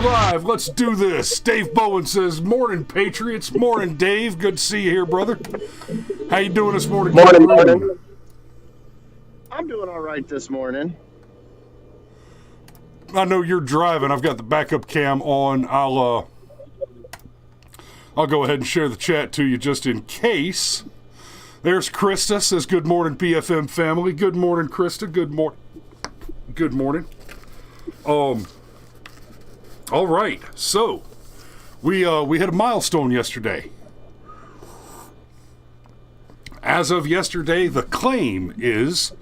live. Let's do this. Dave Bowen says, morning, Patriots. Morning, Dave. Good to see you here, brother. How you doing this morning? Morning. I'm doing all right this morning. I know you're driving. I've got the backup cam on. I'll go ahead and share the chat to you just in case. There's Krista. Says, good morning, BFM family. Good morning, Krista. Good morning. All right, so we had a milestone yesterday. As of yesterday, the claim is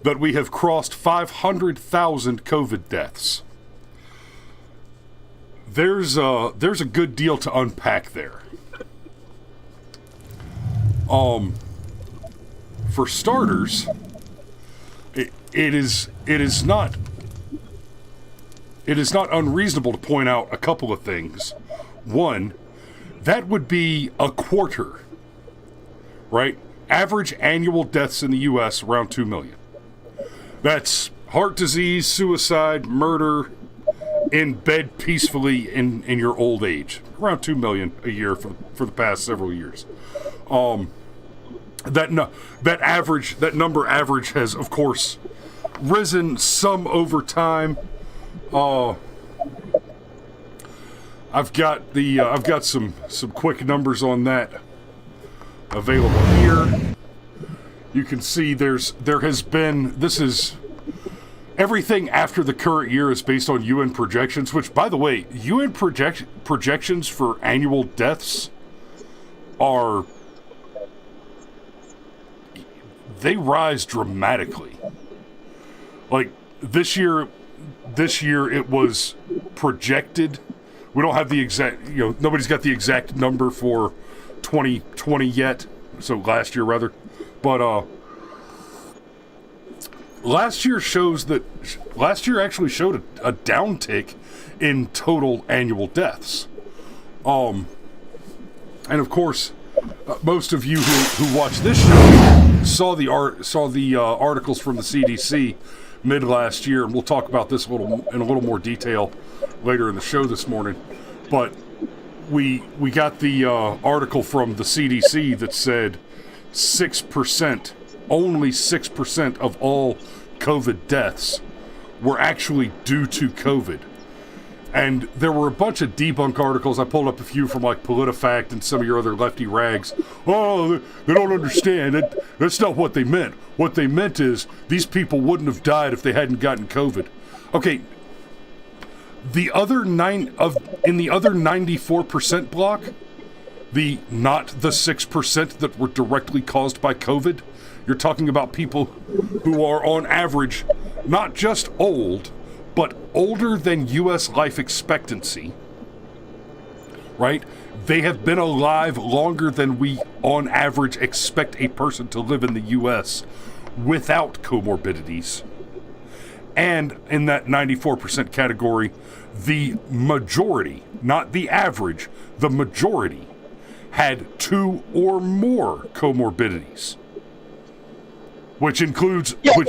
that we have crossed 500,000 COVID deaths. There's a good deal to unpack there. For starters, it is not unreasonable to point out a couple of things. One, that would be a quarter, right? Average annual deaths in the U.S. around 2 million. That's heart disease, suicide, murder, in bed peacefully in your old age. Around 2 million a year for the past several years. That number average has, of course, risen some over time. I've got some quick numbers on that available here. You can see there has been, this is everything after the current year is based on UN projections, which, by the way, UN projections for annual deaths they rise dramatically. Like this year it was projected. We don't have the exact, nobody's got the exact number for 2020 yet. So last year rather. But last year actually showed a downtick in total annual deaths. And of course, most of you who watch this show saw the articles from the CDC mid last year, and we'll talk about this in a little more detail later in the show this morning. But we got the article from the CDC that said 6%, only 6% of all COVID deaths were actually due to COVID. And there were a bunch of debunk articles. I pulled up a few from like PolitiFact and some of your other lefty rags. Oh, they don't understand. That's not what they meant. What they meant is these people wouldn't have died if they hadn't gotten COVID. Okay, in the other 94% block, not the 6% that were directly caused by COVID, you're talking about people who are on average not just old, but older than U.S. life expectancy, right? They have been alive longer than we, on average, expect a person to live in the U.S. without comorbidities. And in that 94% category, the majority, not the average, the majority had 2 or more comorbidities. Which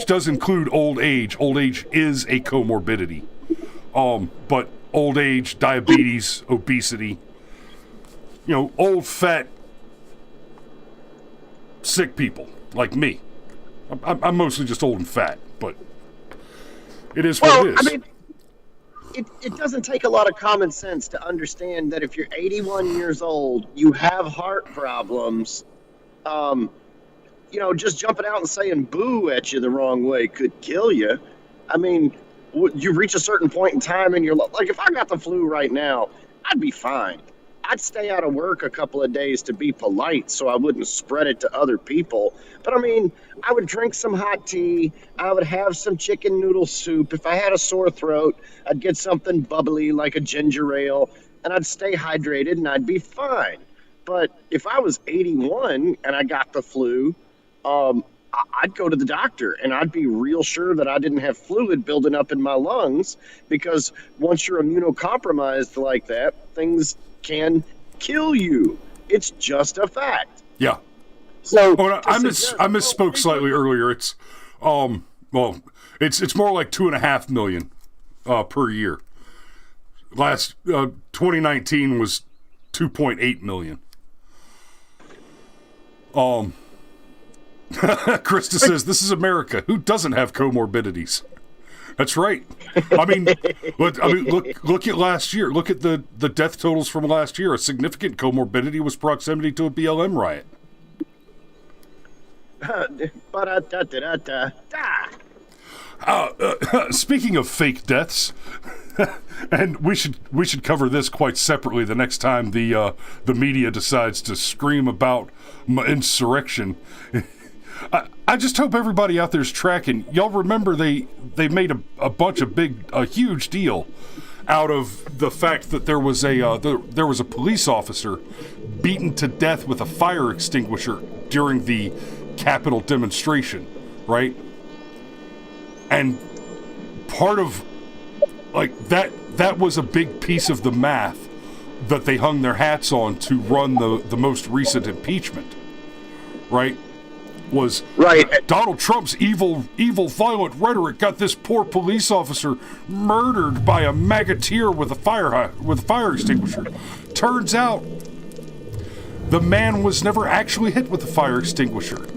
does include old age. Old age is a comorbidity. But old age, diabetes, obesity, old, fat, sick people like me. I'm mostly just old and fat, but it is what it is. I mean, it doesn't take a lot of common sense to understand that if you're 81 years old, you have heart problems, just jumping out and saying boo at you the wrong way could kill you. I mean, you reach a certain point in time in your life. Like, if I got the flu right now, I'd be fine. I'd stay out of work a couple of days to be polite so I wouldn't spread it to other people. But, I mean, I would drink some hot tea. I would have some chicken noodle soup. If I had a sore throat, I'd get something bubbly like a ginger ale, and I'd stay hydrated, and I'd be fine. But if I was 81 and I got the flu, I'd go to the doctor and I'd be real sure that I didn't have fluid building up in my lungs, because once you're immunocompromised like that, things can kill you. It's just a fact. Yeah. So I misspoke slightly earlier. It's it's more like 2.5 million per year. Last 2019 was 2.8 million. Krista says, "This is America. Who doesn't have comorbidities?" That's right. I mean, look at last year. Look at the death totals from last year. A significant comorbidity was proximity to a BLM riot. Speaking of fake deaths, and we should cover this quite separately the next time the media decides to scream about insurrection. I just hope everybody out there's tracking. Y'all remember they made a huge deal out of the fact that there was a police officer beaten to death with a fire extinguisher during the Capitol demonstration, right? And part of that was a big piece of the math that they hung their hats on to run the most recent impeachment, right? Was right. Donald Trump's evil, violent rhetoric got this poor police officer murdered by a maggoteer with a fire extinguisher. Turns out, the man was never actually hit with a fire extinguisher,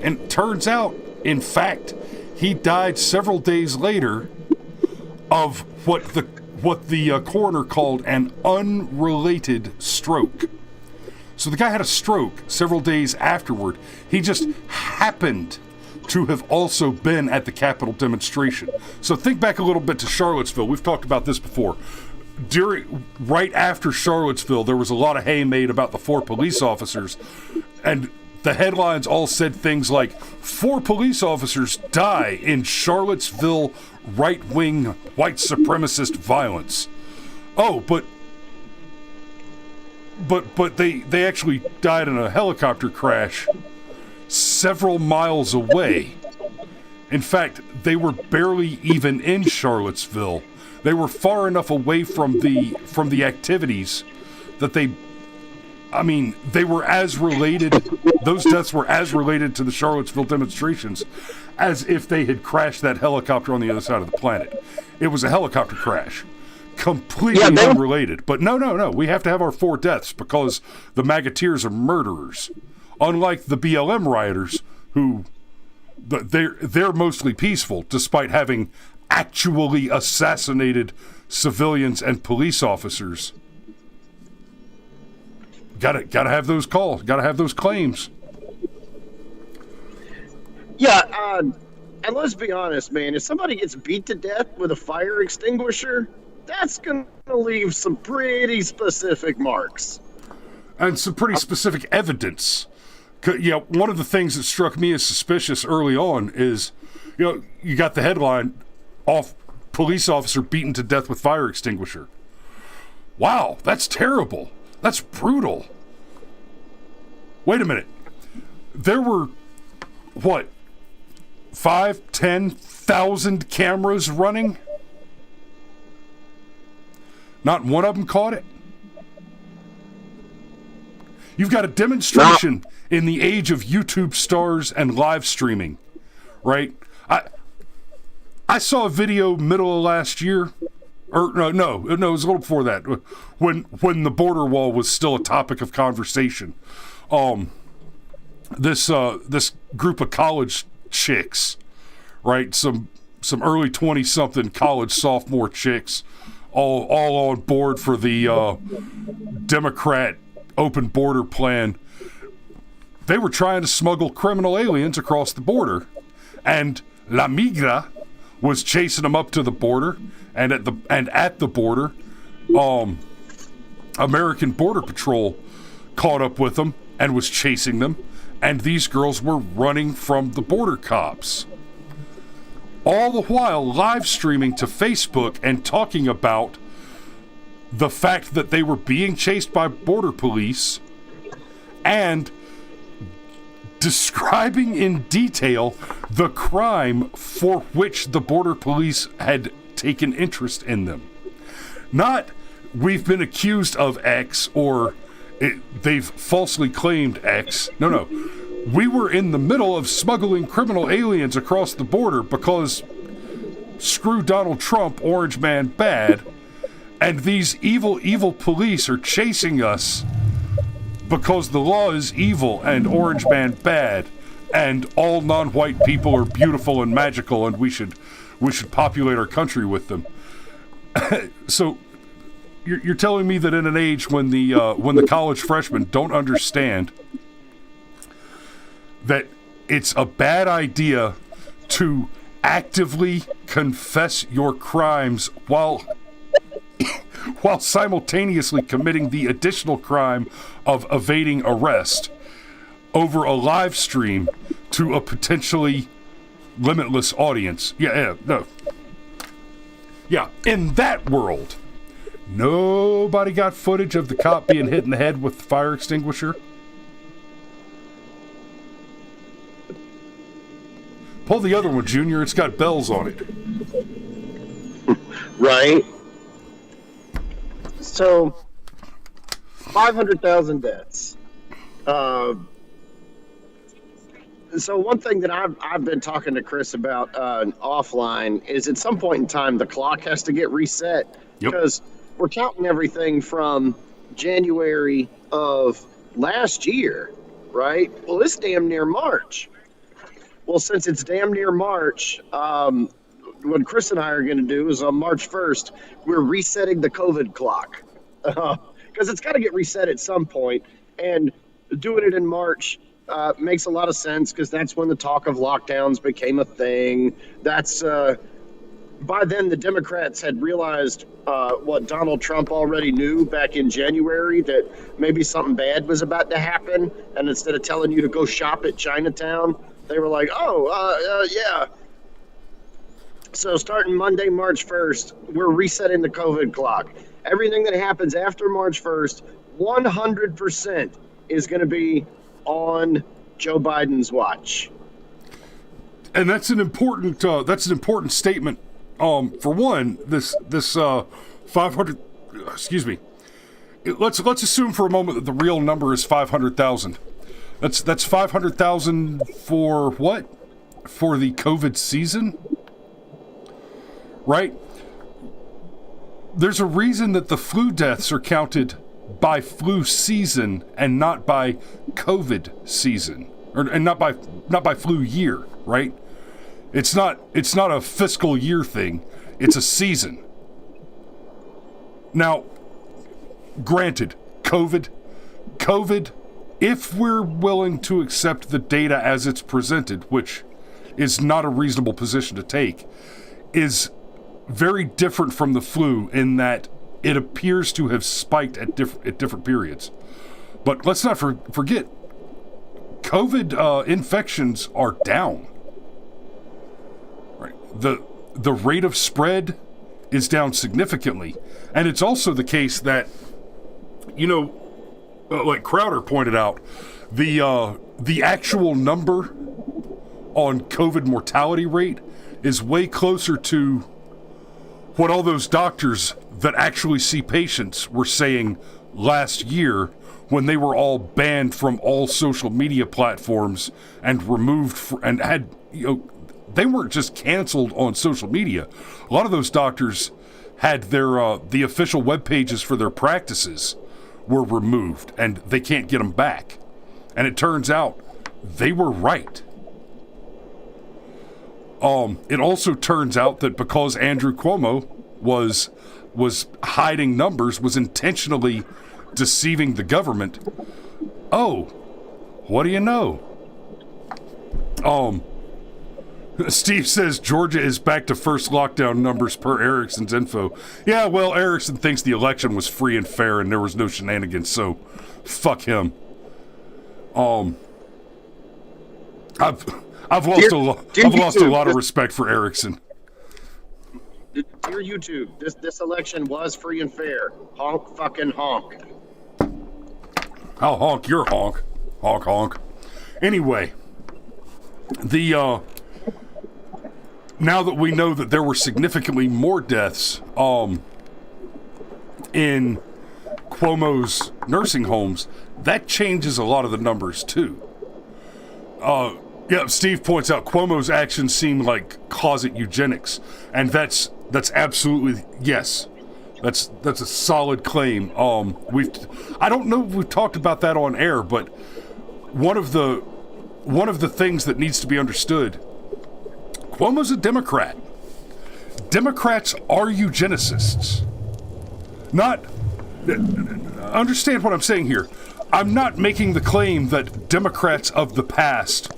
and turns out, in fact, he died several days later of what the coroner called an unrelated stroke. So the guy had a stroke several days afterward. He just happened to have also been at the Capitol demonstration. So think back a little bit to Charlottesville. We've talked about this before. Right after Charlottesville, there was a lot of hay made about the 4 police officers, and the headlines all said things like, 4 police officers die in Charlottesville right-wing white supremacist violence. Oh, but they actually died in a helicopter crash several miles away. In fact, they were barely even in Charlottesville. They were far enough away from the activities that they were as related, those deaths were as related to the Charlottesville demonstrations as if they had crashed that helicopter on the other side of the planet. It was a helicopter crash. Completely unrelated. But no. We have to have our 4 deaths because the maggoteers are murderers. Unlike the BLM rioters, who they're mostly peaceful, despite having actually assassinated civilians and police officers. Gotta have those calls. Gotta have those claims. Yeah, and let's be honest, man. If somebody gets beat to death with a fire extinguisher, that's going to leave some pretty specific marks. And some pretty specific evidence. Yeah, one of the things that struck me as suspicious early on is, you got the headline, police officer beaten to death with fire extinguisher. Wow, that's terrible. That's brutal. Wait a minute. There were, 5,000-10,000 cameras running? Not one of them caught it? You've got a demonstration in the age of YouTube stars and live streaming, right? I saw a video middle of last year, or no, it was a little before that, when the border wall was still a topic of conversation. This group of college chicks, right? Some early 20-something college sophomore chicks, all on board for the Democrat open border plan. They were trying to smuggle criminal aliens across the border, and La Migra was chasing them up to the border, and at the border, American Border Patrol caught up with them and was chasing them, and these girls were running from the border cops. All the while live streaming to Facebook and talking about the fact that they were being chased by border police and describing in detail the crime for which the border police had taken interest in them. Not, we've been accused of X, or they've falsely claimed X. No. We were in the middle of smuggling criminal aliens across the border because screw Donald Trump, orange man bad, And these evil police are chasing us because the law is evil and Orange Man bad and all non-white people are beautiful and magical and we should populate our country with them. So you're telling me that in an age when the college freshmen don't understand that it's a bad idea to actively confess your crimes while simultaneously committing the additional crime of evading arrest over a live stream to a potentially limitless audience. Yeah, in that world, nobody got footage of the cop being hit in the head with the fire extinguisher. Pull the other one, Junior. It's got bells on it. Right. So, 500,000 deaths. So one thing that I've been talking to Chris about offline is at some point in time the clock has to get reset because we're counting everything from January of last year, right? Well, it's damn near March. Well, since it's damn near March, what Chris and I are going to do is on March 1st, we're resetting the COVID clock because it's got to get reset at some point, and doing it in March makes a lot of sense because that's when the talk of lockdowns became a thing. That's by then the Democrats had realized what Donald Trump already knew back in January, that maybe something bad was about to happen, and instead of telling you to go shop at Chinatown, they were like, yeah. So starting Monday, March 1st, we're resetting the COVID clock. Everything that happens after March 1st, 100% is going to be on Joe Biden's watch. And that's an important statement. For one, this 500. Excuse me. Let's assume for a moment that the real number is 500,000. That's 500,000 for what? For the COVID season, right? There's a reason that the flu deaths are counted by flu season and not by COVID season, and not by flu year, right? It's not a fiscal year thing. It's a season. Now, granted, COVID, if we're willing to accept the data as it's presented, which is not a reasonable position to take, is very different from the flu in that it appears to have spiked at different periods. But let's not forget, COVID infections are down. Right. The rate of spread is down significantly. And it's also the case that, like Crowder pointed out, the actual number on COVID mortality rate is way closer to what all those doctors that actually see patients were saying last year when they were all banned from all social media platforms and removed and had, they weren't just canceled on social media. A lot of those doctors had their the official web pages for their practices were removed and they can't get them back. And it turns out they were right. It also turns out that because Andrew Cuomo was hiding numbers, was intentionally deceiving the government. Oh, what do you know? Steve says Georgia is back to first lockdown numbers per Erickson's info. Yeah, well, Erickson thinks the election was free and fair and there was no shenanigans, so fuck him. I've lost a lot of respect for Erickson. Dear YouTube, this election was free and fair. Honk, fucking honk. I'll honk your honk. Honk, honk. Anyway, now that we know that there were significantly more deaths in Cuomo's nursing homes, that changes a lot of the numbers too. Yeah, Steve points out Cuomo's actions seem like closet eugenics, and that's absolutely, yes, That's a solid claim. I don't know if we've talked about that on air, but one of the things that needs to be understood, Cuomo's a Democrat. Democrats are eugenicists. Understand what I'm saying here. I'm not making the claim that Democrats of the past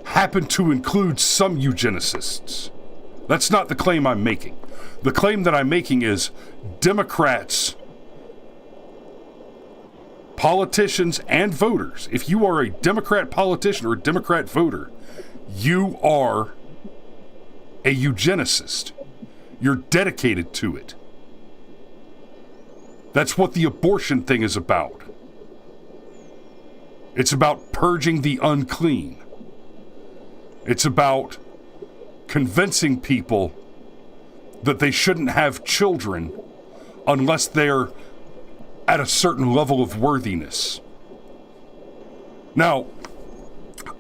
happen to include some eugenicists. That's not the claim I'm making. The claim that I'm making is Democrats, politicians, and voters, if you are a Democrat politician or a Democrat voter, you are a eugenicist. You're dedicated to it. That's what the abortion thing is about. It's about purging the unclean. It's about convincing people that they shouldn't have children unless they're at a certain level of worthiness. Now,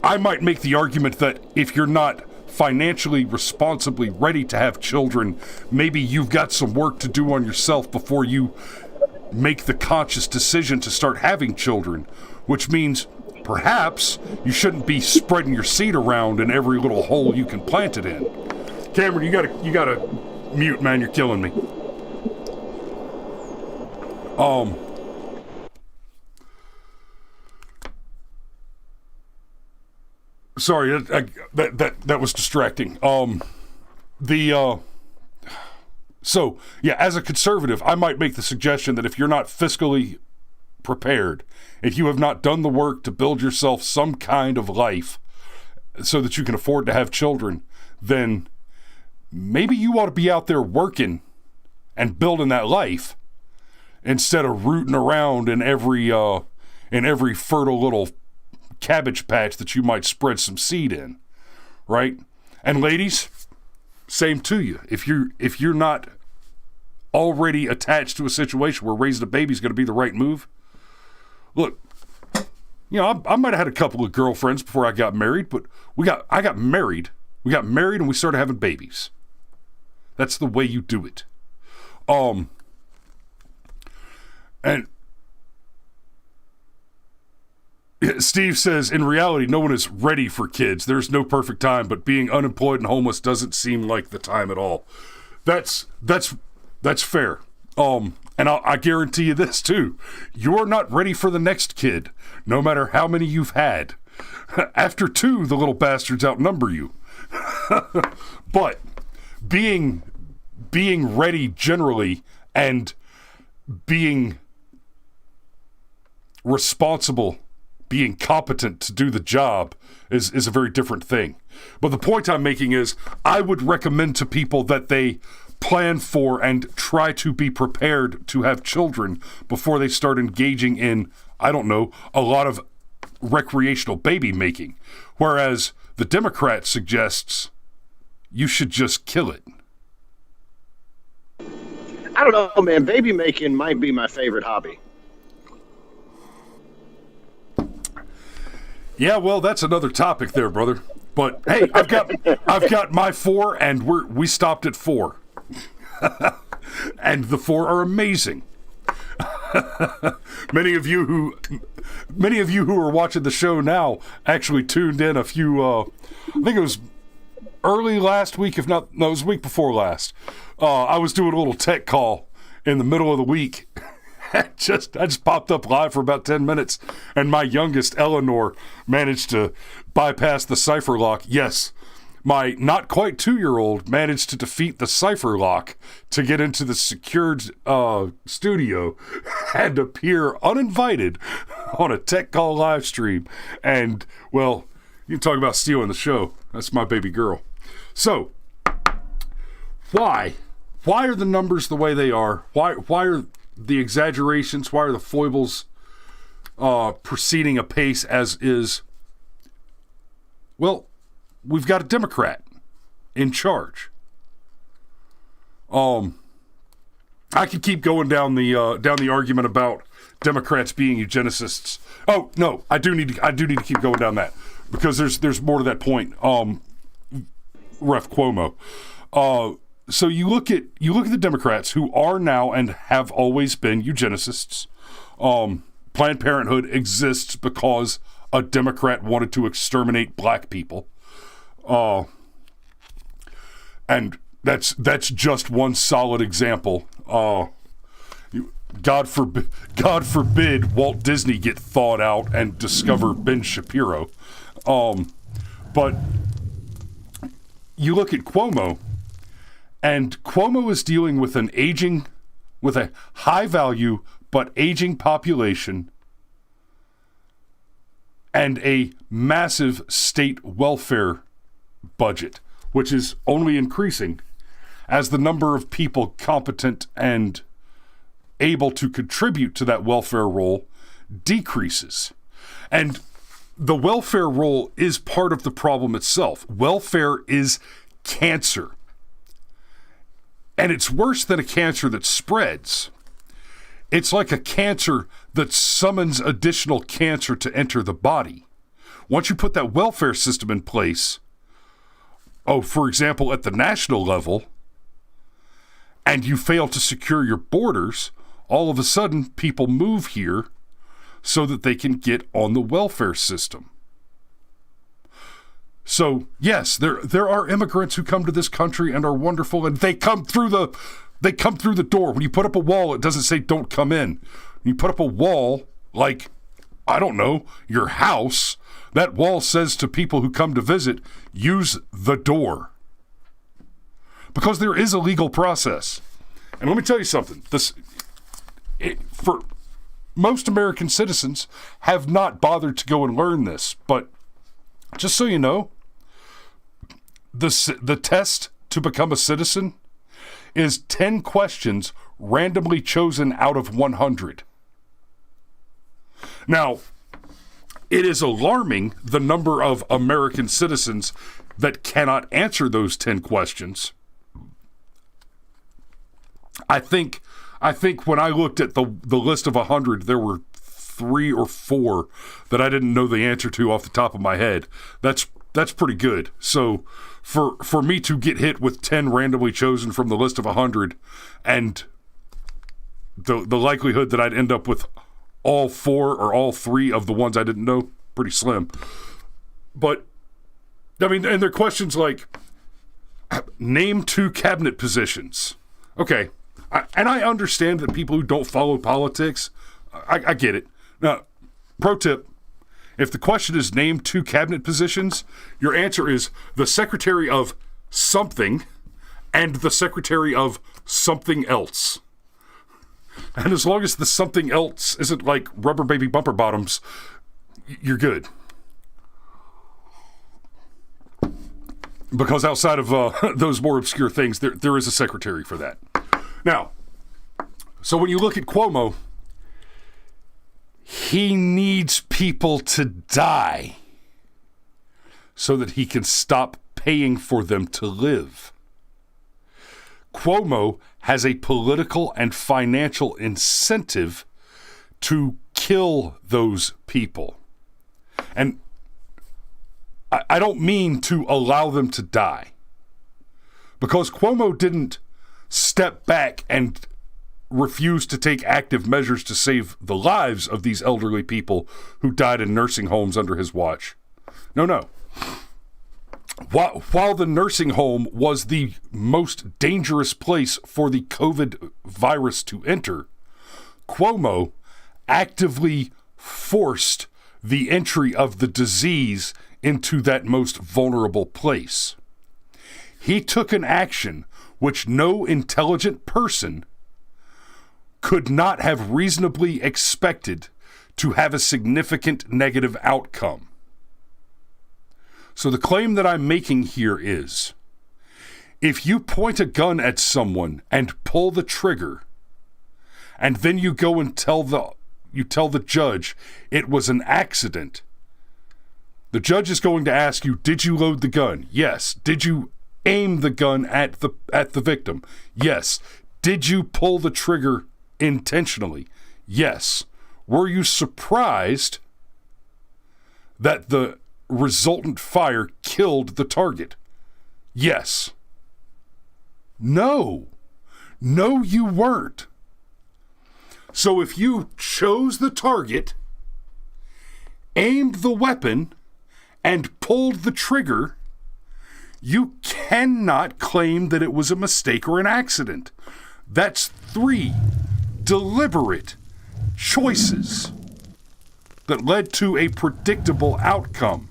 I might make the argument that if you're not financially responsibly ready to have children, maybe you've got some work to do on yourself before you make the conscious decision to start having children, which means perhaps you shouldn't be spreading your seed around in every little hole you can plant it in. Cameron, you gotta mute, man. You're killing me. Sorry, that was distracting. So, yeah, as a conservative, I might make the suggestion that if you're not fiscally prepared, if you have not done the work to build yourself some kind of life so that you can afford to have children, then maybe you ought to be out there working and building that life instead of rooting around in every fertile little cabbage patch that you might spread some seed in, right? And ladies, same to you. If you're not already attached to a situation where raising a baby is going to be the right move, look, I might have had a couple of girlfriends before I got married, but I got married. We got married and we started having babies. That's the way you do it. And Steve says, in reality, no one is ready for kids. There's no perfect time, but being unemployed and homeless doesn't seem like the time at all. That's fair. And I guarantee you this too. You're not ready for the next kid, no matter how many you've had. After 2, the little bastards outnumber you. But being ready generally and being responsible, being competent to do the job is a very different thing. But the point I'm making is I would recommend to people that they plan for and try to be prepared to have children before they start engaging in, I don't know, a lot of recreational baby making. Whereas the Democrat suggests you should just kill it. I don't know, man. Baby making might be my favorite hobby. Yeah, well, that's another topic there, brother. But hey, I've got my 4, and we stopped at 4, and the 4 are amazing. Many of you who are watching the show now actually tuned in a few. I think it was early last week, if not, no, it was the week before last. I was doing a little tech call in the middle of the week. I just popped up live for about 10 minutes, and my youngest, Eleanor, managed to bypass the cipher lock. Yes, my not quite 2-year-old managed to defeat the cipher lock to get into the secured studio and appear uninvited on a tech call live stream. And, well, you can talk about stealing the show. That's my baby girl. So, why are the numbers the way they are? Why are the exaggerations, why are the foibles proceeding apace as is? Well, we've got a Democrat in charge. I could keep going down the argument about Democrats being eugenicists. Oh no, I do need to keep going down that because there's more to that point. Ref Cuomo. So you look at the Democrats, who are now and have always been eugenicists. Planned Parenthood exists because a Democrat wanted to exterminate black people. And that's just one solid example. God forbid Walt Disney get thawed out and discover Ben Shapiro. But you look at Cuomo, and Cuomo is dealing with with a high value but aging population and a massive state welfare budget, which is only increasing as the number of people competent and able to contribute to that welfare role decreases. And the welfare role is part of the problem itself. Welfare is cancer. And it's worse than a cancer that spreads. It's like a cancer that summons additional cancer to enter the body. Once you put that welfare system in place, for example, at the national level, and you fail to secure your borders, all of a sudden people move here so that they can get on the welfare system. So, yes, there are immigrants who come to this country and are wonderful, and they come through the door. When you put up a wall, it doesn't say don't come in. When you put up a wall, like, I don't know, your house, that wall says to people who come to visit, use the door. Because there is a legal process. And let me tell you something. For most American citizens have not bothered to go and learn this, but just so you know, the test to become a citizen is 10 questions randomly chosen out of 100. Now, it is alarming the number of American citizens that cannot answer those 10 questions. I think when I looked at the list of 100, there were 3 or 4 that I didn't know the answer to off the top of my head. That's pretty good. So for me to get hit with 10 randomly chosen from the list of 100, and the likelihood that I'd end up with all 4 or all 3 of the ones I didn't know, pretty slim. But I mean, and they're questions like, name 2 cabinet positions. Okay. And I understand that people who don't follow politics, I get it. Now, pro tip, if the question is name 2 cabinet positions, your answer is the secretary of something and the secretary of something else. And as long as the something else isn't like rubber baby bumper bottoms, you're good. Because outside of those more obscure things, there is a secretary for that. Now, so when you look at Cuomo, he needs people to die so that he can stop paying for them to live. Cuomo has a political and financial incentive to kill those people. And I don't mean to allow them to die, because Cuomo didn't step back and refuse to take active measures to save the lives of these elderly people who died in nursing homes under his watch. No. While the nursing home was the most dangerous place for the COVID virus to enter, Cuomo actively forced the entry of the disease into that most vulnerable place. He took an action which no intelligent person could not have reasonably expected to have a significant negative outcome. So the claim that I'm making here is, if you point a gun at someone and pull the trigger, and then you go and tell the judge it was an accident, the judge is going to ask you, did you load the gun? Yes. Did you aim the gun at the victim? Yes. Did you pull the trigger intentionally? Yes. Were you surprised that the resultant fire killed the target? Yes. No, you weren't. So if you chose the target, aimed the weapon, and pulled the trigger, you cannot claim that it was a mistake or an accident. That's 3 deliberate choices that led to a predictable outcome.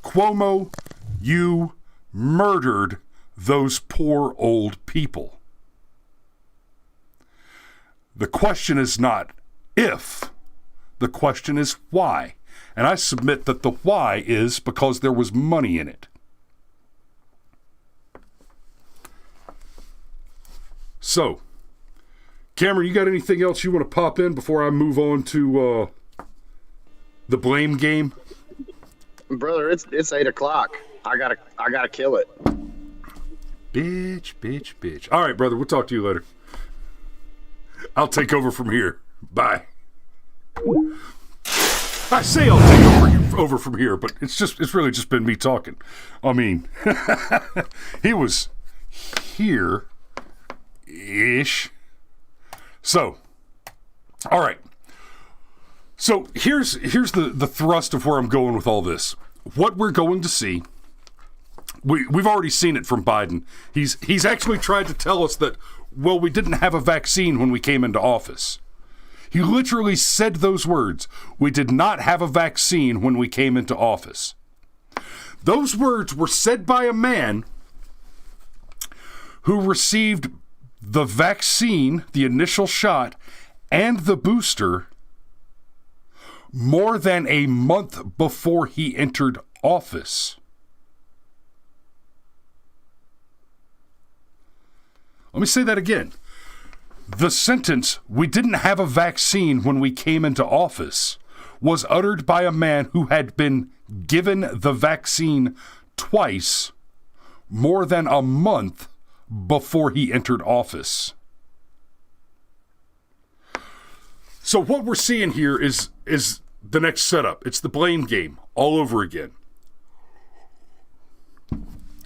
Cuomo, you murdered those poor old people. The question is not if, the question is why. And I submit that the why is because there was money in it. So, Cameron, you got anything else you want to pop in before I move on to the blame game? Brother, it's 8:00. I gotta kill it. Bitch. All right, brother, we'll talk to you later. I'll take over from here. Bye. I say I'll take over from here, but it's really just been me talking. I mean, he was here-ish. So, all right. So here's the thrust of where I'm going with all this. What we're going to see, we've already seen it from Biden. He's actually tried to tell us that, well, we didn't have a vaccine when we came into office. He literally said those words. We did not have a vaccine when we came into office. Those words were said by a man who received the vaccine, the initial shot, and the booster more than a month before he entered office. Let me say that again. The sentence, we didn't have a vaccine when we came into office, was uttered by a man who had been given the vaccine twice more than a month before he entered office. So what we're seeing here is the next setup. It's the blame game all over again.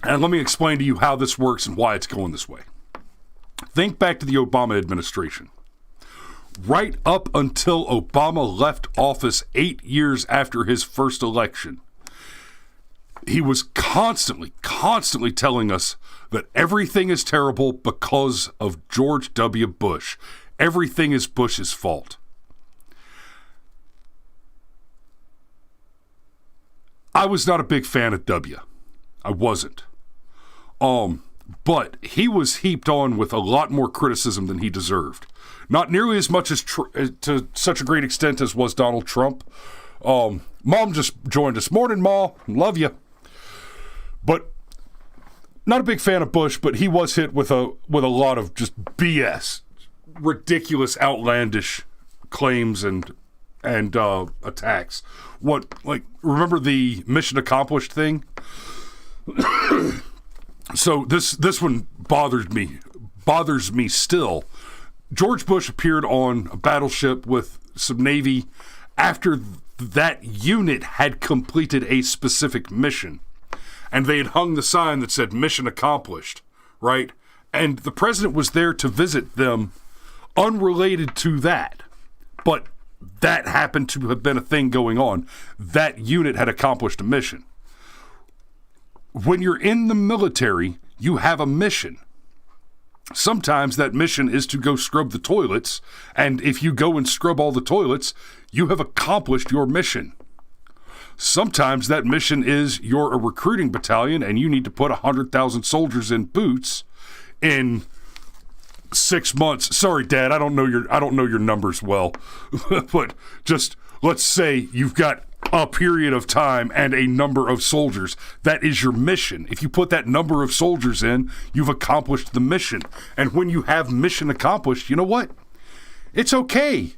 And let me explain to you how this works and why it's going this way. Think back to the Obama administration. Right up until Obama left office 8 years after his first election, he was constantly telling us that everything is terrible because of George W. Bush. Everything is Bush's fault. I was not a big fan of W. I wasn't. But he was heaped on with a lot more criticism than he deserved. Not nearly as much as to such a great extent as was Donald Trump. Mom just joined us. Morning, Ma. Love you. But not a big fan of Bush, but he was hit with a lot of just BS, ridiculous, outlandish claims and attacks. Remember the mission accomplished thing? So this one bothers me still. George Bush appeared on a battleship with some Navy after that unit had completed a specific mission. And they had hung the sign that said mission accomplished, right? And the president was there to visit them unrelated to that. But that happened to have been a thing going on. That unit had accomplished a mission. When you're in the military, you have a mission. Sometimes that mission is to go scrub the toilets, and if you go and scrub all the toilets, you have accomplished your mission. Sometimes that mission is you're a recruiting battalion and you need to put 100,000 soldiers in boots in 6 months. Sorry, Dad, I don't know your numbers well, but just let's say you've got a period of time and a number of soldiers. That is your mission. If you put that number of soldiers in, you've accomplished the mission. And when you have mission accomplished, you know what? It's okay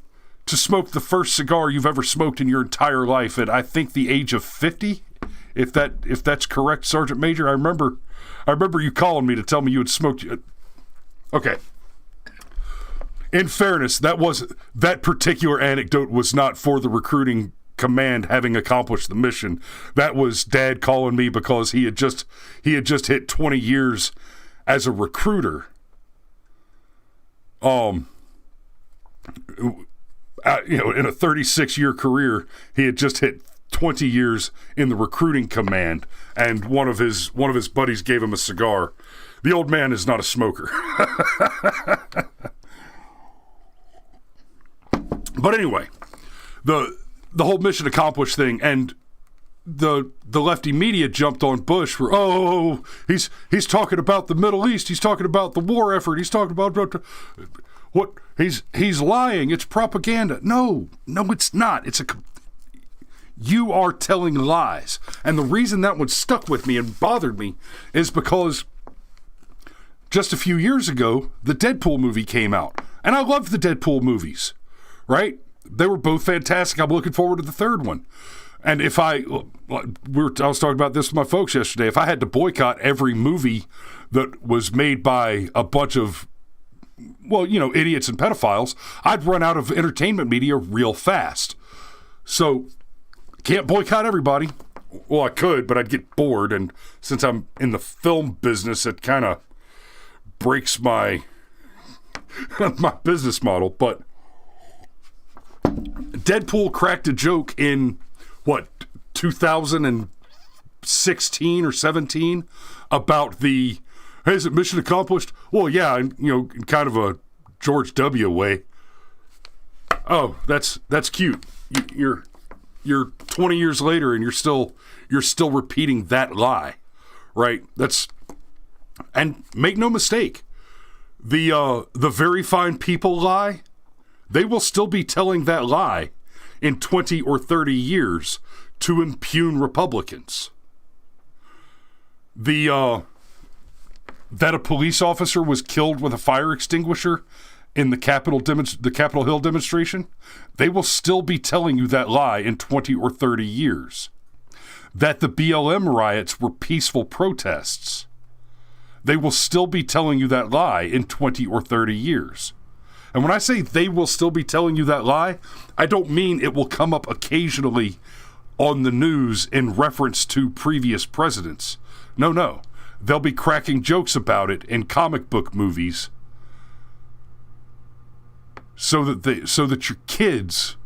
to smoke the first cigar you've ever smoked in your entire life at, I think, the age of 50. If that's correct, Sergeant Major. I remember you calling me to tell me you had smoked. Okay. In fairness, that particular anecdote was not for the recruiting command having accomplished the mission. That was Dad calling me because he had just hit 20 years as a recruiter, in a 36-year career, he had just hit 20 years in the recruiting command, and one of his buddies gave him a cigar. The old man is not a smoker. But anyway, the whole mission accomplished thing, and the lefty media jumped on Bush for, he's talking about the Middle East, he's talking about the war effort, he's talking about what he's lying, it's propaganda. No, it's not. You are telling lies. And the reason that one stuck with me and bothered me is because just a few years ago, the Deadpool movie came out. And I loved the Deadpool movies, right? They were both fantastic. I'm looking forward to the third one. And I was talking about this with my folks yesterday. If I had to boycott every movie that was made by a bunch of, idiots and pedophiles, I'd run out of entertainment media real fast. So, can't boycott everybody. Well, I could, but I'd get bored. And since I'm in the film business, it kind of breaks my business model. But Deadpool cracked a joke in 2016 or 17 about hey, is it mission accomplished? Well, yeah, in kind of a George W. way. Oh, that's cute. You're 20 years later and you're still repeating that lie, right? And make no mistake, the very fine people lie, they will still be telling that lie in 20 or 30 years to impugn Republicans. That a police officer was killed with a fire extinguisher in the Capitol Hill demonstration, they will still be telling you that lie in 20 or 30 years. That the BLM riots were peaceful protests, they will still be telling you that lie in 20 or 30 years. And when I say they will still be telling you that lie, I don't mean it will come up occasionally on the news in reference to previous presidents. No. They'll be cracking jokes about it in comic book movies so that your kids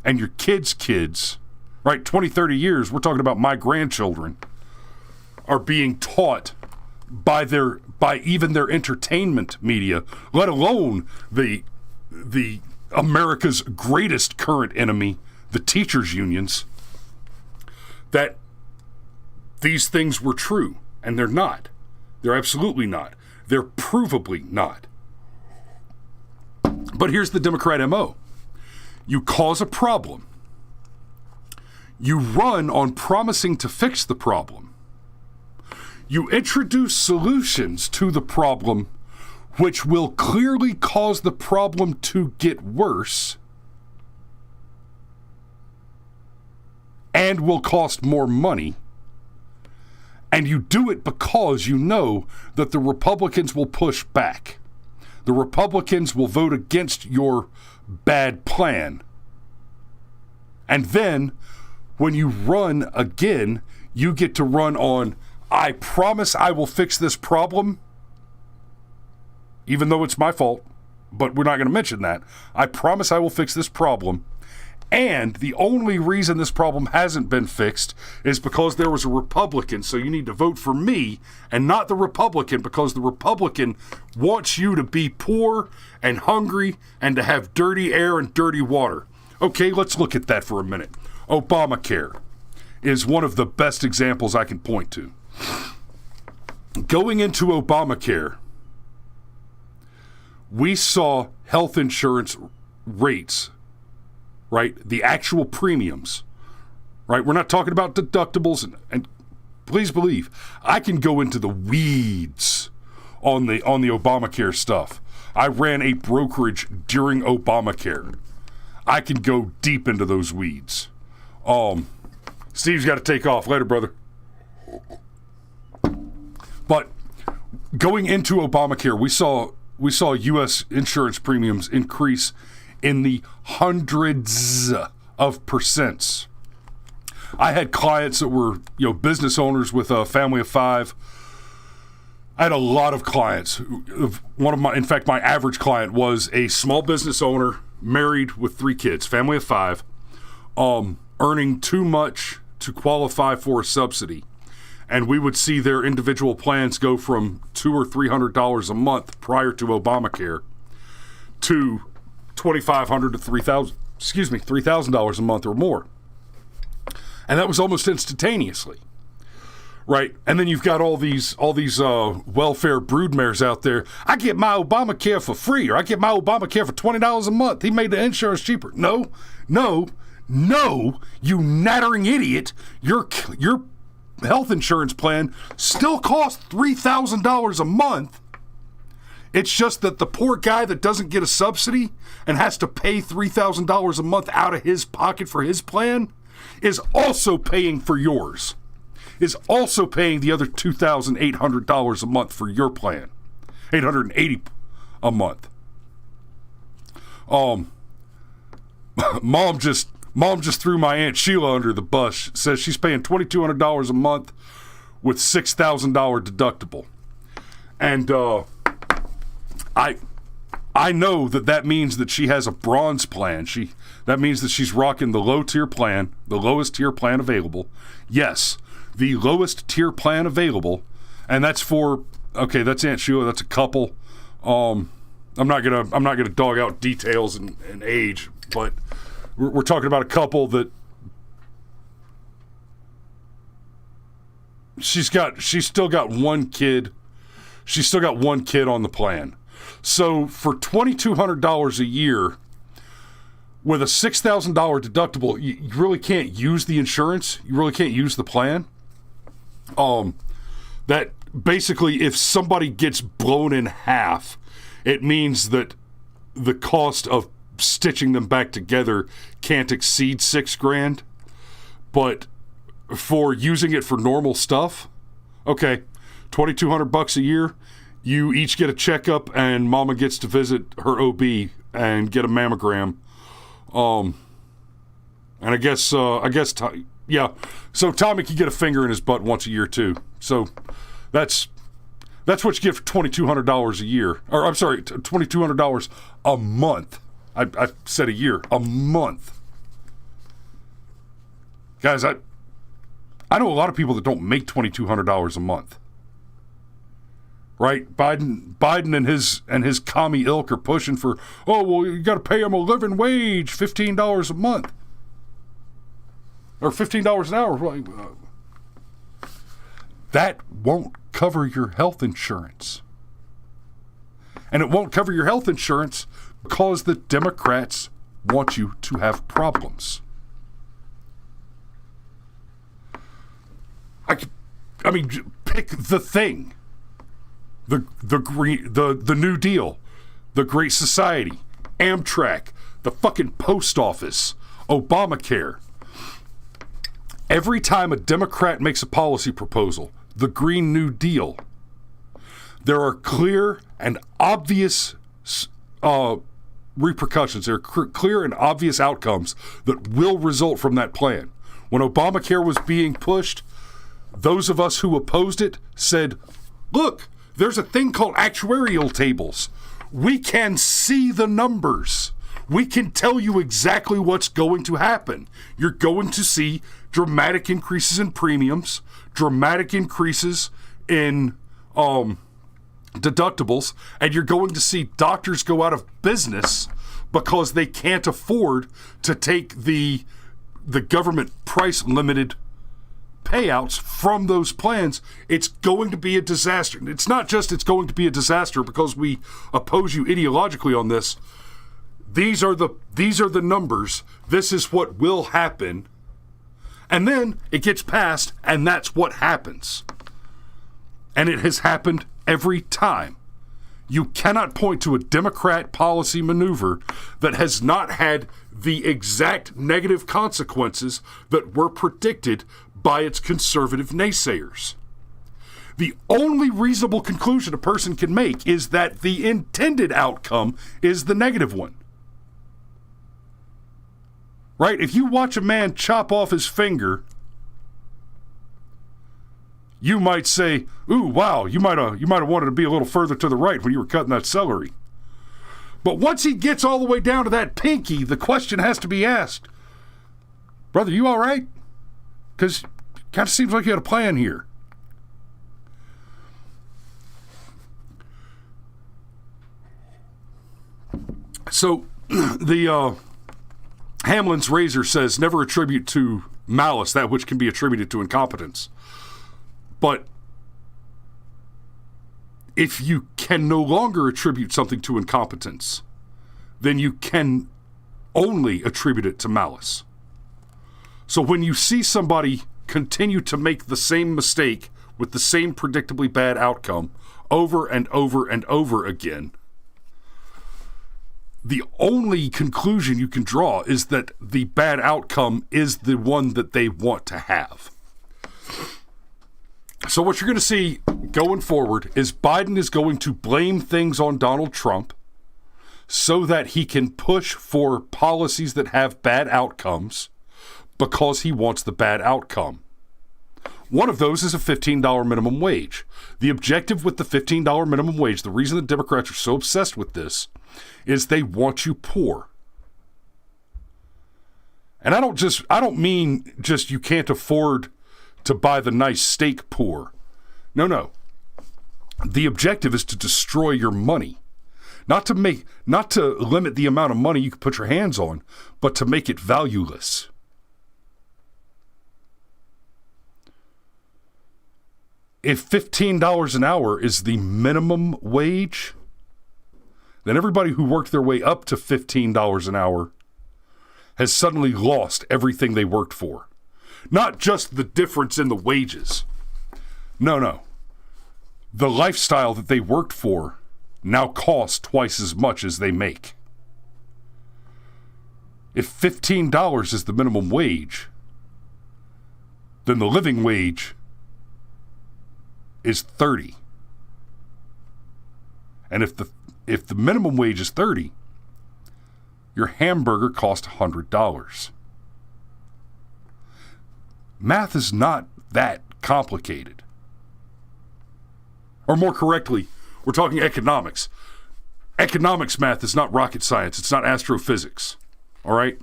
and your kids' kids, right, 20, 30 years, we're talking about my grandchildren, are being taught by even their entertainment media, let alone the America's greatest current enemy, the teachers' unions, that these things were true. And they're not. They're absolutely not. They're provably not. But here's the Democrat MO. You cause a problem. You run on promising to fix the problem. You introduce solutions to the problem which will clearly cause the problem to get worse and will cost more money. And you do it because you know that the Republicans will push back. The Republicans will vote against your bad plan. And then, when you run again, you get to run on, I promise I will fix this problem, even though it's my fault, but we're not going to mention that. I promise I will fix this problem. And the only reason this problem hasn't been fixed is because there was a Republican, so you need to vote for me and not the Republican, because the Republican wants you to be poor and hungry and to have dirty air and dirty water. Okay, let's look at that for a minute. Obamacare is one of the best examples I can point to. Going into Obamacare, we saw health insurance rates, right? The actual premiums, right? We're not talking about deductibles, and please believe, I can go into the weeds on the Obamacare stuff. I ran a brokerage during Obamacare. I can go deep into those weeds. Steve's got to take off. Later, brother. But going into Obamacare, we saw U.S. insurance premiums increase in the hundreds of percents. I had clients that were, business owners with a family of 5 I had a lot of clients. In fact, my average client was a small business owner, married with 3 kids, family of 5, earning too much to qualify for a subsidy. And we would see their individual plans go from $200 or $300 a month prior to Obamacare to $2,500 to $3,000 a month or more. And that was almost instantaneously. Right, and then you've got all these welfare broodmares out there. I get my Obamacare for free, or I get my Obamacare for $20 a month. He made the insurance cheaper. No, you nattering idiot. Your health insurance plan still costs $3,000 a month. It's just that the poor guy that doesn't get a subsidy and has to pay $3,000 a month out of his pocket for his plan is also paying for yours. Is also paying the other $2,800 a month for your plan. $880 a month. Mom just threw my Aunt Sheila under the bus. Says she's paying $2,200 a month with $6,000 deductible. And I know that means that she has a bronze plan. That means that she's rocking the low tier plan, the lowest tier plan available. Yes, the lowest tier plan available, and that's that's Aunt Sheila. That's a couple. I'm not gonna dog out details and age, but we're talking about a couple that she's still got one kid. She's still got one kid on the plan. So for $2,200 a year, with a $6,000 deductible, you really can't use the insurance. You really can't use the plan. That basically, if somebody gets blown in half, it means that the cost of stitching them back together can't exceed $6,000. But for using it for normal stuff, okay, $2,200 a year. You each get a checkup, and Mama gets to visit her OB and get a mammogram. And I guess, yeah. So Tommy can get a finger in his butt once a year too. So that's what you get for $2,200 a year. Or I'm sorry, $2,200 a month. I said a year, a month. Guys, I know a lot of people that don't make $2,200 a month. Right? Biden and his commie ilk are pushing for, you got to pay them a living wage, $15 a month. Or $15 an hour. That won't cover your health insurance. And it won't cover your health insurance because the Democrats want you to have problems. I mean, pick the thing. The New Deal, the Great Society, Amtrak, the fucking post office, Obamacare. Every time a Democrat makes a policy proposal, the Green New Deal, there are clear and obvious repercussions. There are clear and obvious outcomes that will result from that plan. When Obamacare was being pushed, those of us who opposed it said, look, there's a thing called actuarial tables. We can see the numbers. We can tell you exactly what's going to happen. You're going to see dramatic increases in premiums, dramatic increases in deductibles, and you're going to see doctors go out of business because they can't afford to take the government price limited payouts from those plans. It's going to be a disaster. It's not just it's going to be a disaster because we oppose you ideologically on this. These are the numbers. This is what will happen. And then it gets passed, and that's what happens. And it has happened every time. You cannot point to a Democrat policy maneuver that has not had the exact negative consequences that were predicted by its conservative naysayers. The only reasonable conclusion a person can make is that the intended outcome is the negative one. Right? If you watch a man chop off his finger, you might say, ooh, wow, you might have wanted to be a little further to the right when you were cutting that celery. But once he gets all the way down to that pinky, the question has to be asked, brother, you all right? Because it kind of seems like you had a plan here. So the Hamlin's razor says, never attribute to malice that which can be attributed to incompetence. But if you can no longer attribute something to incompetence, then you can only attribute it to malice. So when you see somebody continue to make the same mistake with the same predictably bad outcome over and over and over again, the only conclusion you can draw is that the bad outcome is the one that they want to have. So what you're going to see going forward is Biden is going to blame things on Donald Trump so that he can push for policies that have bad outcomes because he wants the bad outcome. One of those is a $15 minimum wage. The objective with the $15 minimum wage, the reason the Democrats are so obsessed with this, is they want you poor. And I don't mean just you can't afford to buy the nice steak poor. No. The objective is to destroy your money. Not to limit the amount of money you can put your hands on, but to make it valueless. If $15 an hour is the minimum wage, then everybody who worked their way up to $15 an hour has suddenly lost everything they worked for. Not just the difference in the wages. No. The lifestyle that they worked for now costs twice as much as they make. If $15 is the minimum wage, then the living wage is $30. And if the minimum wage is $30, your hamburger costs $100. Math is not that complicated. Or more correctly, we're talking economics. Economics math is not rocket science. It's not astrophysics. All right?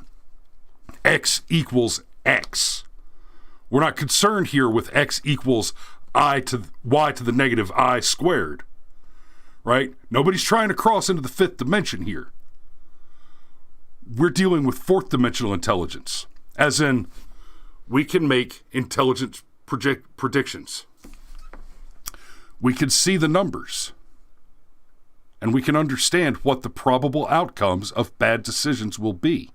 X equals X. We're not concerned here with X equals I to Y to the negative I squared. Right? Nobody's trying to cross into the fifth dimension here. We're dealing with fourth dimensional intelligence. As in, we can make intelligent predictions. We can see the numbers. And we can understand what the probable outcomes of bad decisions will be.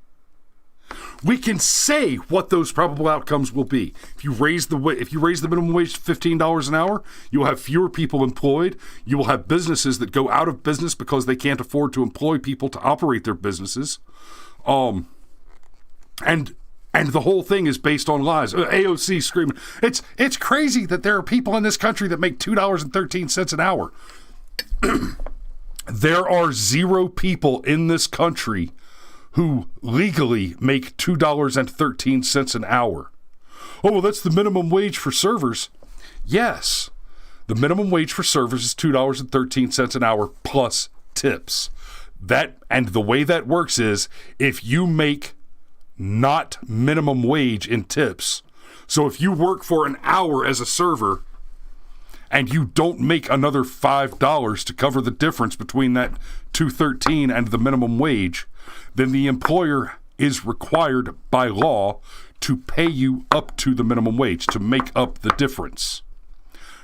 We can say what those probable outcomes will be. If you raise the minimum wage to $15 an hour, you will have fewer people employed. You will have businesses that go out of business because they can't afford to employ people to operate their businesses. And the whole thing is based on lies. AOC screaming. It's crazy that there are people in this country that make $2.13 an hour. There are 0 people in this country who legally make $2.13 an hour. Oh, well, that's the minimum wage for servers. Yes, the minimum wage for servers is $2.13 an hour plus tips. And the way that works is if you make not minimum wage in tips, so if you work for an hour as a server and you don't make another $5 to cover the difference between that $2.13 and the minimum wage, then the employer is required by law to pay you up to the minimum wage to make up the difference.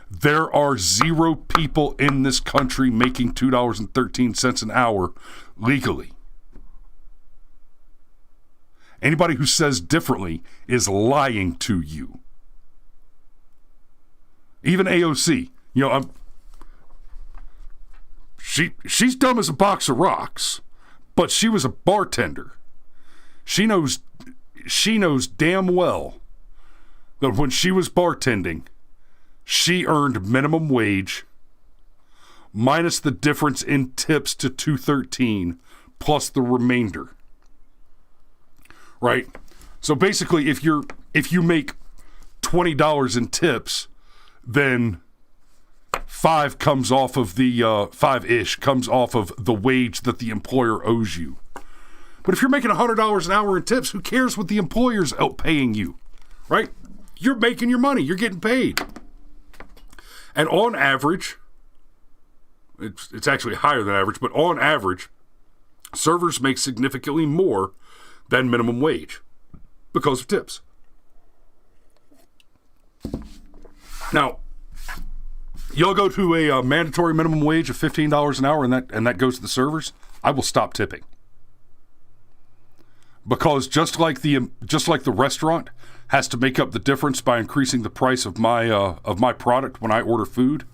There are 0 people in this country making $2.13 an hour legally. Anybody who says differently is lying to you. Even AOC, she's dumb as a box of rocks, but she was a bartender. She knows damn well that when she was bartending, she earned minimum wage minus the difference in tips to $2.13 plus the remainder. Right? So basically, if you make $20 in tips, then 5 comes off of the 5-ish comes off of the wage that the employer owes you. But if you're making $100 an hour in tips, who cares what the employer's out paying you, right? You're making your money. You're getting paid. And on average, it's actually higher than average, but on average, servers make significantly more than minimum wage because of tips. Now, you'll go to a mandatory minimum wage of $15 an hour, and that goes to the servers. I will stop tipping, because just like the restaurant has to make up the difference by increasing the price of my product when I order food.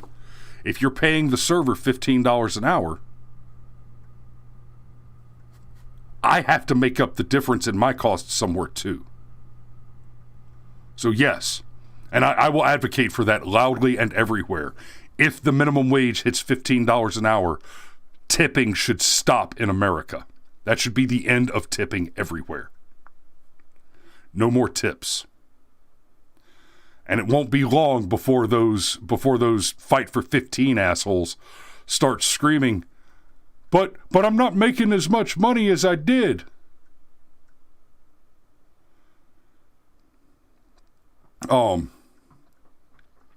If you're paying the server $15 an hour, I have to make up the difference in my costs somewhere too. So yes, and I will advocate for that loudly and everywhere. If the minimum wage hits $15 an hour, tipping should stop in America. That should be the end of tipping everywhere. No more tips. And it won't be long before those fight for 15 assholes start screaming, but I'm not making as much money as I did.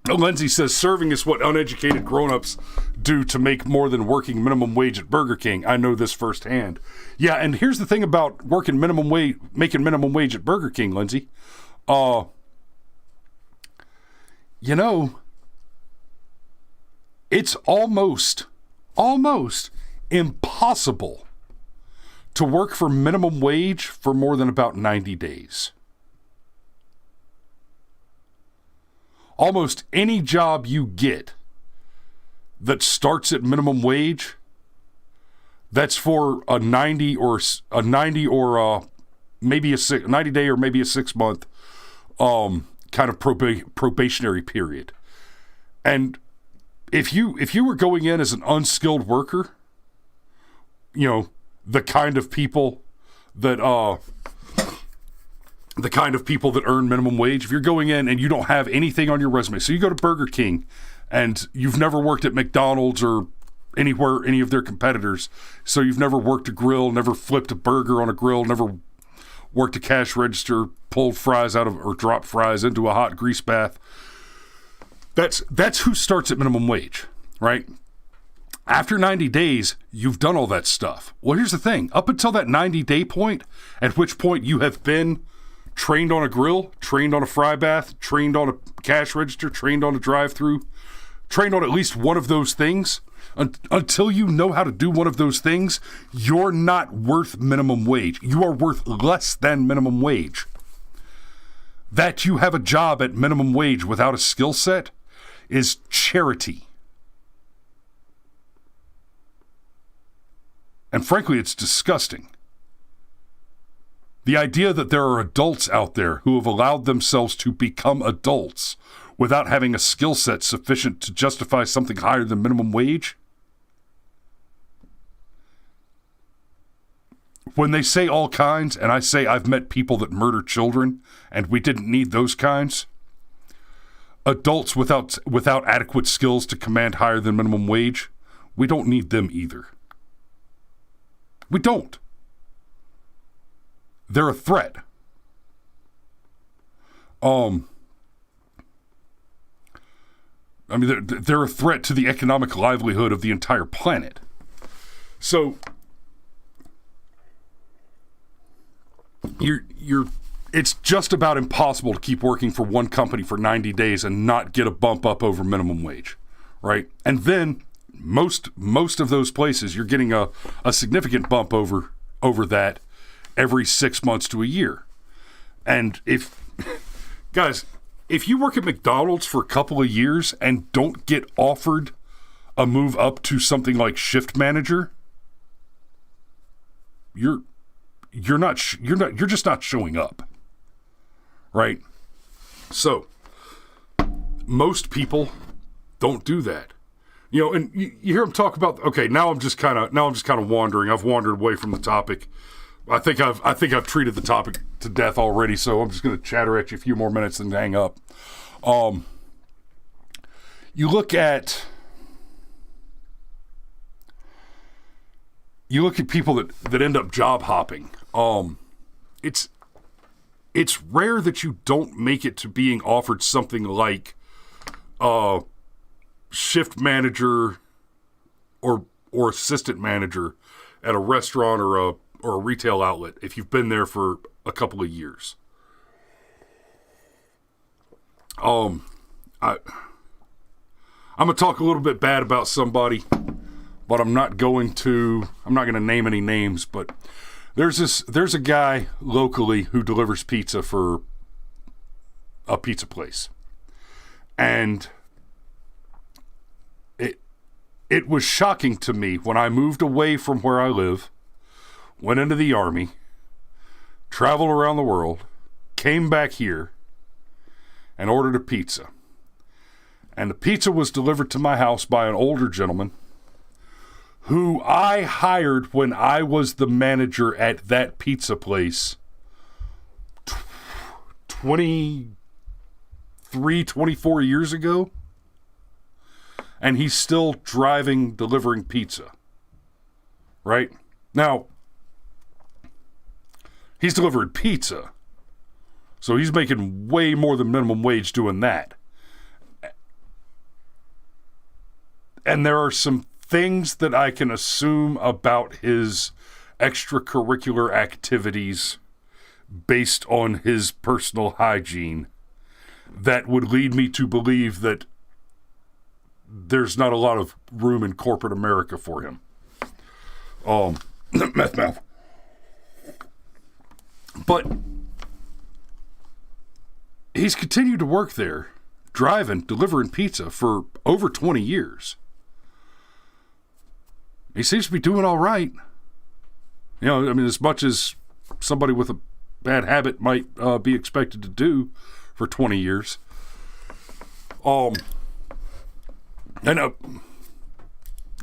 Lindsay says serving is what uneducated grown-ups do to make more than working minimum wage at Burger King. I know this firsthand. Yeah, and here's the thing about making minimum wage at Burger King, Lindsay. It's almost impossible to work for minimum wage for more than about 90 days. Almost any job you get that starts at minimum wage, that's for a 90 or maybe a 90 day or maybe a 6 month kind of probationary period. And if you were going in as an unskilled worker, the kind of people that earn minimum wage, if you're going in and you don't have anything on your resume, so you go to Burger King and you've never worked at McDonald's or any of their competitors, so you've never worked a grill, never flipped a burger on a grill, never worked a cash register, pulled fries out of or dropped fries into a hot grease bath. That's who starts at minimum wage, right? After 90 days, you've done all that stuff. Well, here's the thing. Up until that 90-day point, at which point you have been trained on a grill, trained on a fry bath, trained on a cash register, trained on a drive-through, trained on at least one of those things, until you know how to do one of those things, you're not worth minimum wage. You are worth less than minimum wage. That you have a job at minimum wage without a skill set is charity. And frankly, it's disgusting. The idea that there are adults out there who have allowed themselves to become adults without having a skill set sufficient to justify something higher than minimum wage. When they say all kinds, and I say I've met people that murder children, and we didn't need those kinds. Adults without adequate skills to command higher than minimum wage, we don't need them either. We don't. They're a threat. They're a threat to the economic livelihood of the entire planet. So it's just about impossible to keep working for one company for 90 days and not get a bump up over minimum wage, right? And then most of those places, you're getting a significant bump over that every 6 months to a year. And if you work at McDonald's for a couple of years and don't get offered a move up to something like shift manager, you're just not showing up, right? So most people don't do that, and you hear them talk about, okay, now I'm just kind of wandering. I've wandered away from the topic. I think I've treated the topic to death already, so I'm just going to chatter at you a few more minutes and hang up. you look at people that end up job hopping. It's rare that you don't make it to being offered something like shift manager or assistant manager at a restaurant or a retail outlet if you've been there for a couple of years. I'm gonna talk a little bit bad about somebody, but I'm not going to name any names, but there's a guy locally who delivers pizza for a pizza place. And it was shocking to me when I moved away from where I live, went into the Army, traveled around the world, came back here, and ordered a pizza. And the pizza was delivered to my house by an older gentleman who I hired when I was the manager at that pizza place 24 years ago. And he's still delivering pizza. Right? Now, he's delivering pizza. So he's making way more than minimum wage doing that. And there are some things that I can assume about his extracurricular activities based on his personal hygiene that would lead me to believe that there's not a lot of room in corporate America for him. Meth mouth. But he's continued to work there, delivering pizza for over 20 years. He seems to be doing all right. You know, I mean, as much as somebody with a bad habit might be expected to do for 20 years. And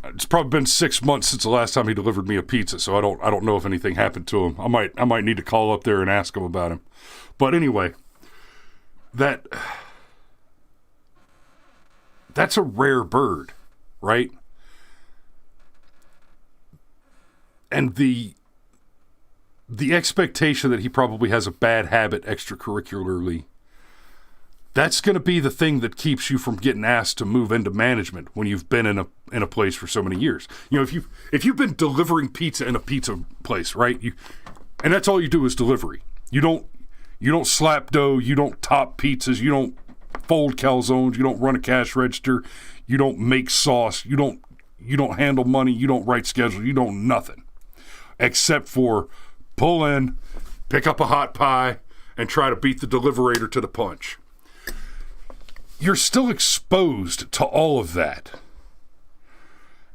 it's probably been 6 months since the last time he delivered me a pizza, so I don't know if anything happened to him. I might need to call up there and ask him about him. But anyway, that's a rare bird, right? And the expectation that he probably has a bad habit extracurricularly, that's going to be the thing that keeps you from getting asked to move into management when you've been in a place for so many years. You know, if you've been delivering pizza in a pizza place, right? And that's all you do is delivery. You don't slap dough, you don't top pizzas, you don't fold calzones, you don't run a cash register, you don't make sauce, you don't handle money, you don't write schedules, you don't nothing. Except for pull in, pick up a hot pie, and try to beat the deliverator to the punch. You're still exposed to all of that.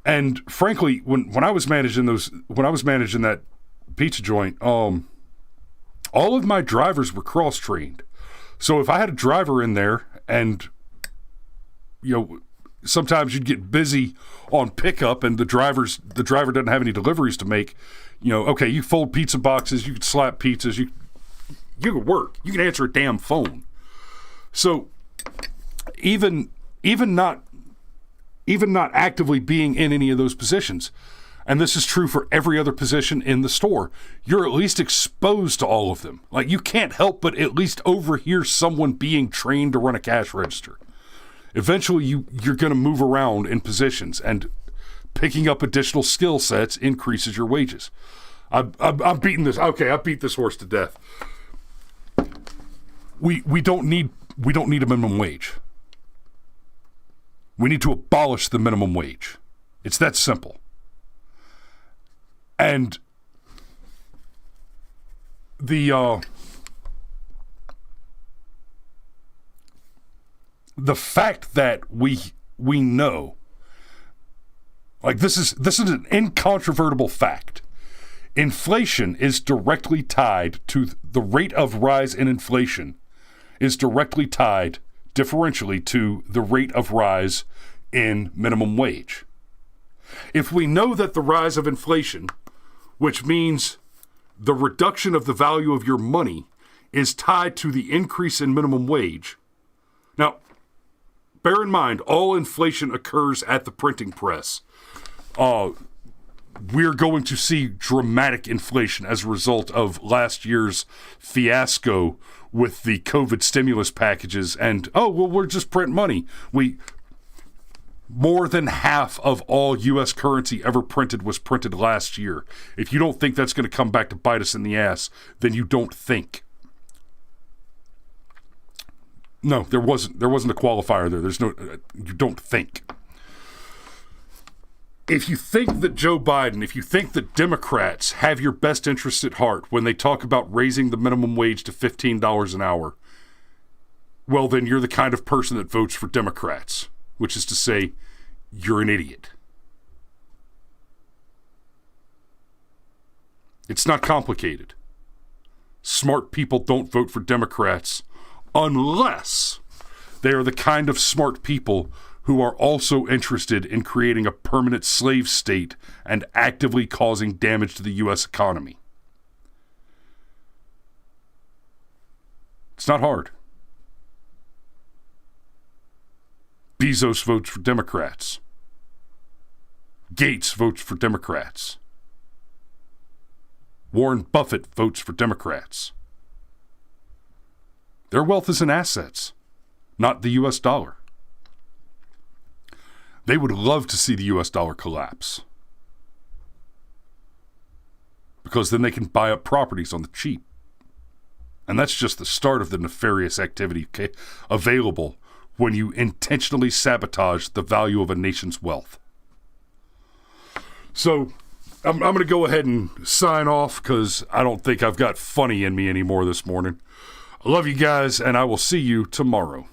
And frankly, when I was managing that pizza joint, all of my drivers were cross-trained. So if I had a driver in there and, you know, sometimes you'd get busy on pickup and the driver doesn't have any deliveries to make, you know, okay, you fold pizza boxes, you can slap pizzas, you can work. You can answer a damn phone. So even not actively being in any of those positions, and this is true for every other position in the store, you're at least exposed to all of them. Like, you can't help but at least overhear someone being trained to run a cash register. Eventually, you're going to move around in positions, and picking up additional skill sets increases your wages. I'm beating this. Okay, I beat this horse to death. We don't need a minimum wage. We need to abolish the minimum wage. It's that simple. And the fact that we know, like, this is an incontrovertible fact. Inflation is directly tied to the rate of rise in inflation is directly tied differentially to the rate of rise in minimum wage. If we know that the rise of inflation, which means the reduction of the value of your money, is tied to the increase in minimum wage. Now, bear in mind, all inflation occurs at the printing press. We're going to see dramatic inflation as a result of last year's fiasco with the COVID stimulus packages and, we're just printing money. More than half of all U.S. currency ever printed was printed last year. If you don't think that's going to come back to bite us in the ass, then you don't think. No, there wasn't a qualifier there. There's no, you don't think. If you think that Joe Biden, if you think that Democrats have your best interests at heart when they talk about raising the minimum wage to $15 an hour, well, then you're the kind of person that votes for Democrats, which is to say, you're an idiot. It's not complicated. Smart people don't vote for Democrats unless they are the kind of smart people who are also interested in creating a permanent slave state and actively causing damage to the U.S. economy. It's not hard. Bezos votes for Democrats. Gates votes for Democrats. Warren Buffett votes for Democrats. Their wealth is in assets, not the U.S. dollar. They would love to see the U.S. dollar collapse, because then they can buy up properties on the cheap. And that's just the start of the nefarious activity available when you intentionally sabotage the value of a nation's wealth. So I'm going to go ahead and sign off because I don't think I've got funny in me anymore this morning. I love you guys, and I will see you tomorrow.